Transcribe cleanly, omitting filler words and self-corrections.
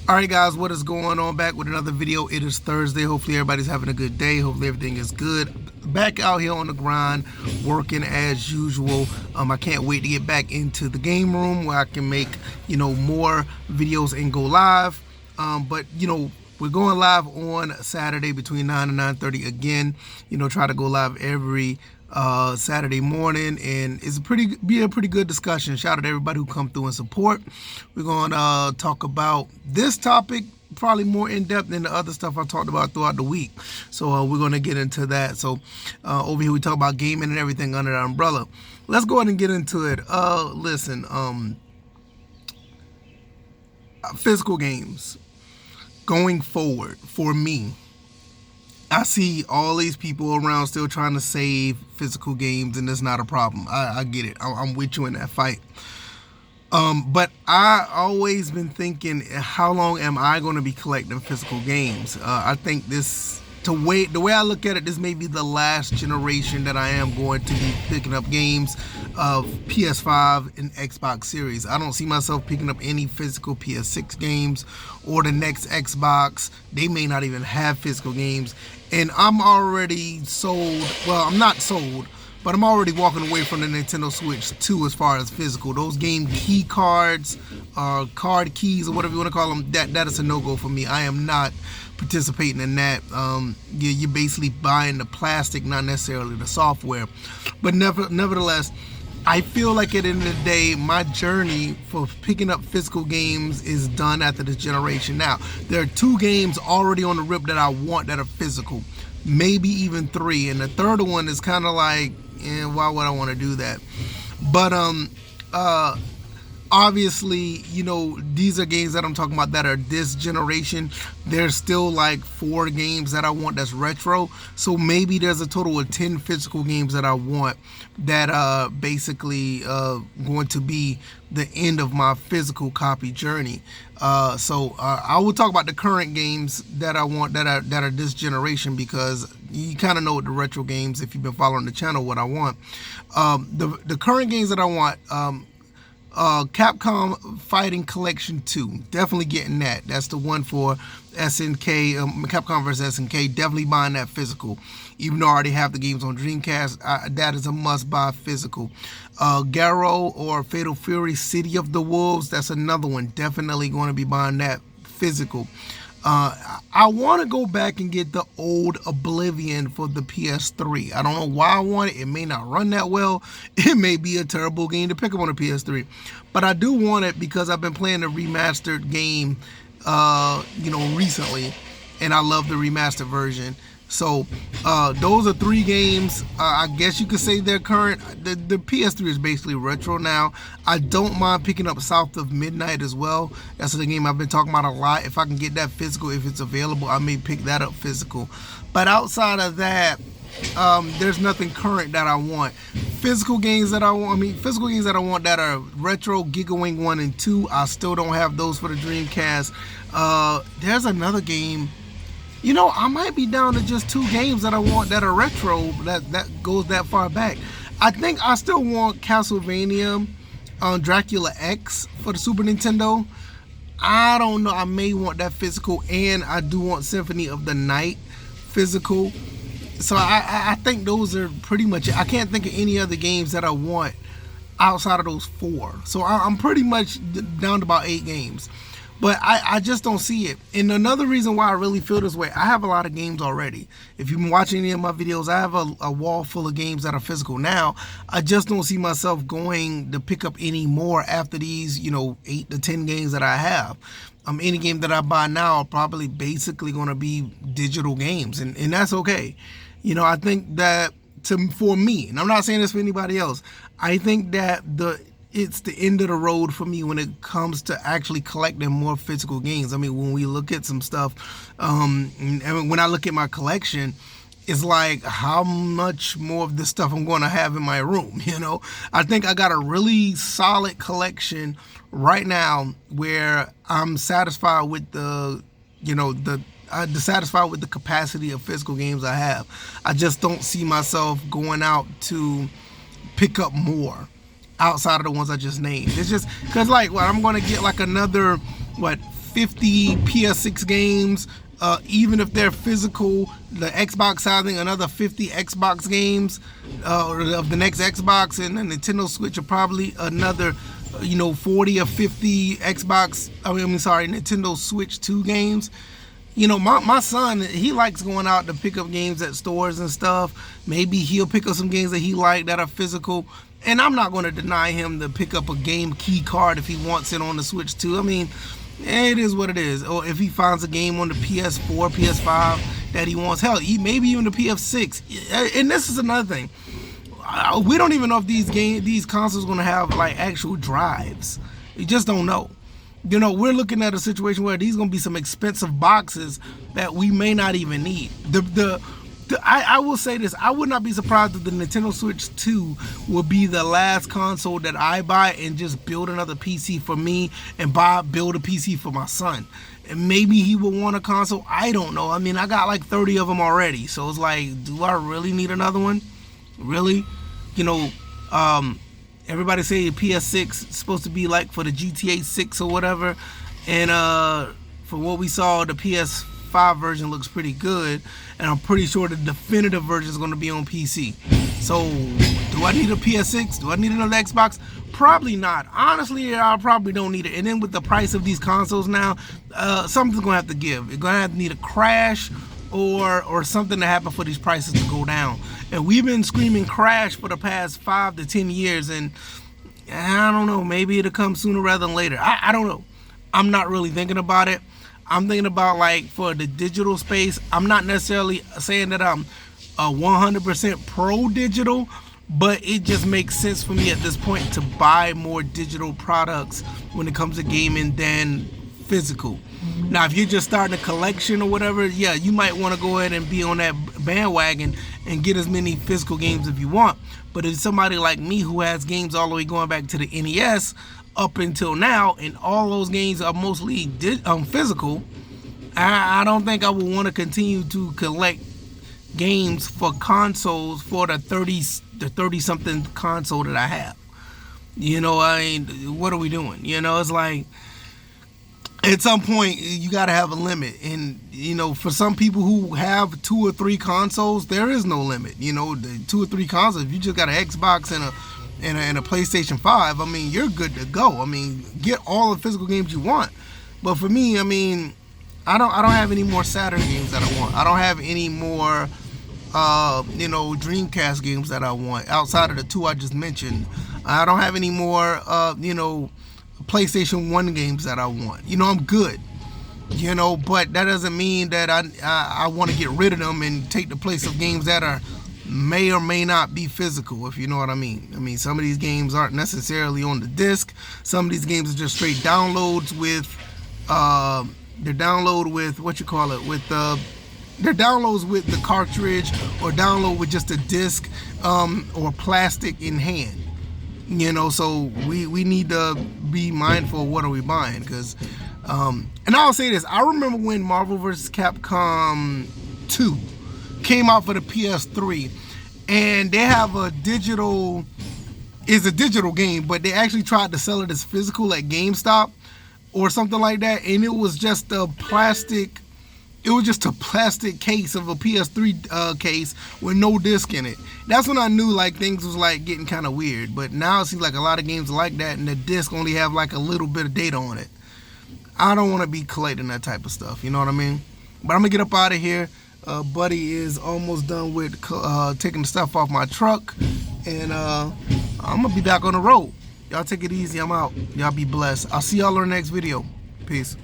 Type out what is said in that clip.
Alright guys, what is going on? Back with another video. It is Thursday. Hopefully everybody's having a good day. Hopefully everything is good. Back out here on the grind, working as usual. I can't wait to get back into the game room where I can make, more videos and go live. But we're going live on Saturday between 9 and 9:30 again. Try to go live every Saturday morning, and it's be a pretty good discussion. Shout out to everybody who come through and support. We're going to talk about this topic probably more in depth than the other stuff I talked about throughout the week. So we're going to get into that. So over here we talk about gaming and everything under the umbrella. Let's go ahead and get into it. Listen, physical games going forward for me. I see all these people around still trying to save physical games, and that's not a problem. I get it. I'm with you in that fight. But I always been thinking, how long am I going to be collecting physical games? I think the way I look at it, this may be the last generation that I am going to be picking up games of PS5 and Xbox Series. I don't see myself picking up any physical PS6 games or the next Xbox. They may not even have physical games. And I'm already sold. Well, I'm not sold, but I'm already walking away from the Nintendo Switch 2 as far as physical. Those game key cards, card keys, or whatever you want to call them, that is a no-go for me. I am not participating in that. You're basically buying the plastic, not necessarily the software. But nevertheless, I feel like at the end of the day, my journey for picking up physical games is done after this generation. Now, there are 2 games already on the rip that I want that are physical, maybe even 3, and the third one is kind of like, why would I want to do that? But obviously, these are games that I'm talking about that are this generation. There's still like 4 games that I want that's retro. So maybe there's a total of 10 physical games that I want that are basically going to be the end of my physical copy journey. So I will talk about the current games that I want that are this generation, because you kind of know what the retro games, if you've been following the channel, what I want. The current games that I want, Capcom Fighting Collection 2, definitely getting that. That's the one for SNK, Capcom vs SNK. Definitely buying that physical, even though I already have the games on Dreamcast. That is a must-buy physical. Garou or Fatal Fury City of the Wolves, that's another one. Definitely going to be buying that physical. I want to go back and get the old Oblivion for the PS3. I don't know why I want it. It may not run that well. It may be a terrible game to pick up on a PS3. But I do want it because I've been playing the remastered game, recently. And I love the remastered version. So those are 3 games. I guess you could say they're current. The PS3 is basically retro now. I don't mind picking up South of Midnight as well. That's the game I've been talking about a lot. If I can get that physical, if it's available, I may pick that up physical. But outside of that, there's nothing current that I want. Physical games that I want that are retro, GigaWing 1 and 2. I still don't have those for the Dreamcast. There's another game. I might be down to just 2 games that I want that are retro, that goes that far back. I think I still want Castlevania Dracula X for the Super Nintendo. I don't know. I may want that physical, and I do want Symphony of the Night physical. So I think those are pretty much it. I can't think of any other games that I want outside of those 4. So I'm pretty much down to about 8 games. But I just don't see it. And another reason why I really feel this way, I have a lot of games already. If you've been watching any of my videos, I have a wall full of games that are physical now. I just don't see myself going to pick up any more after these, 8 to 10 games that I have. Any game that I buy now are probably basically going to be digital games. And that's okay. I think that for me, and I'm not saying this for anybody else, I think that it's the end of the road for me when it comes to actually collecting more physical games. I mean, when we look at some stuff, when I look at my collection, it's like how much more of this stuff I'm going to have in my room, I think I got a really solid collection right now where I'm satisfied with dissatisfied with the capacity of physical games I have. I just don't see myself going out to pick up more outside of the ones I just named. It's just because I'm going to get like another 50 PS6 games. Even if they're physical, the Xbox having another 50 Xbox games of the next Xbox, and the Nintendo Switch are probably another 40 or 50 Nintendo Switch 2 games. My son, he likes going out to pick up games at stores and stuff. Maybe he'll pick up some games that he like that are physical, and I'm not going to deny him to pick up a game key card if he wants it on the Switch 2. I mean, it is what it is. Or if he finds a game on the PS4, PS5 that he wants, hell, maybe even the PS6. And this is another thing. We don't even know if these consoles are going to have like actual drives. You just don't know. We're looking at a situation where these going to be some expensive boxes that we may not even need. I will say this, I would not be surprised if the Nintendo Switch 2 will be the last console that I buy and just build another PC for me and build a PC for my son. And maybe he will want a console, I don't know. I mean, I got like 30 of them already, so it's like, do I really need another one? Really? Everybody say PS6 is supposed to be like for the GTA 6 or whatever, and for what we saw, the PS5 version looks pretty good, and I'm pretty sure the definitive version is going to be on PC. So, do I need a PS6? Do I need another Xbox? Probably not. Honestly, I probably don't need it. And then with the price of these consoles now, something's going to have to give. It's going to have to need a crash or something to happen for these prices to go down. And we've been screaming crash for the past 5 to 10 years, and I don't know, maybe it'll come sooner rather than later. I don't know. I'm not really thinking about it. I'm thinking about, like, for the digital space, I'm not necessarily saying that I'm 100% pro digital, but it just makes sense for me at this point to buy more digital products when it comes to gaming than physical. Now, if you're just starting a collection or whatever, yeah, you might want to go ahead and be on that bandwagon and get as many physical games if you want. But if somebody like me who has games all the way going back to the NES up until now, and all those games are mostly physical, I don't think I would want to continue to collect games for consoles for the 30 something console that I have. What are we doing? It's like, at some point you got to have a limit, and for some people who have 2 or 3 consoles, there is no limit. The 2 or 3 consoles, if you just got an Xbox and a PlayStation 5, I mean, you're good to go. I mean, get all the physical games you want. But for me, I mean, I don't have any more Saturn games that I want. I don't have any more Dreamcast games that I want outside of the 2 I just mentioned. I don't have any more PlayStation 1 games that I want. I'm good. But that doesn't mean that I want to get rid of them and take the place of games that may or may not be physical, if you know what I mean. I mean, some of these games aren't necessarily on the disc. Some of these games are just straight downloads with they're download with they're downloads with the cartridge, or download with just a disc or plastic in hand. So we need to be mindful of what are we buying, because and I'll say this, I remember when Marvel vs. Capcom 2 came out for the PS3, and they have a digital game, but they actually tried to sell it as physical at GameStop or something like that, and it was just a plastic case of a PS3 case with no disc in it. That's when I knew like things was like getting kind of weird. But now it seems like a lot of games are like that, and the disc only have like a little bit of data on it. I don't want to be collecting that type of stuff, you know what I mean? But I'm gonna get up out of here. Buddy is almost done with taking the stuff off my truck, and I'm gonna be back on the road. Y'all take it easy. I'm out. Y'all be blessed. I'll see y'all on the next video. Peace.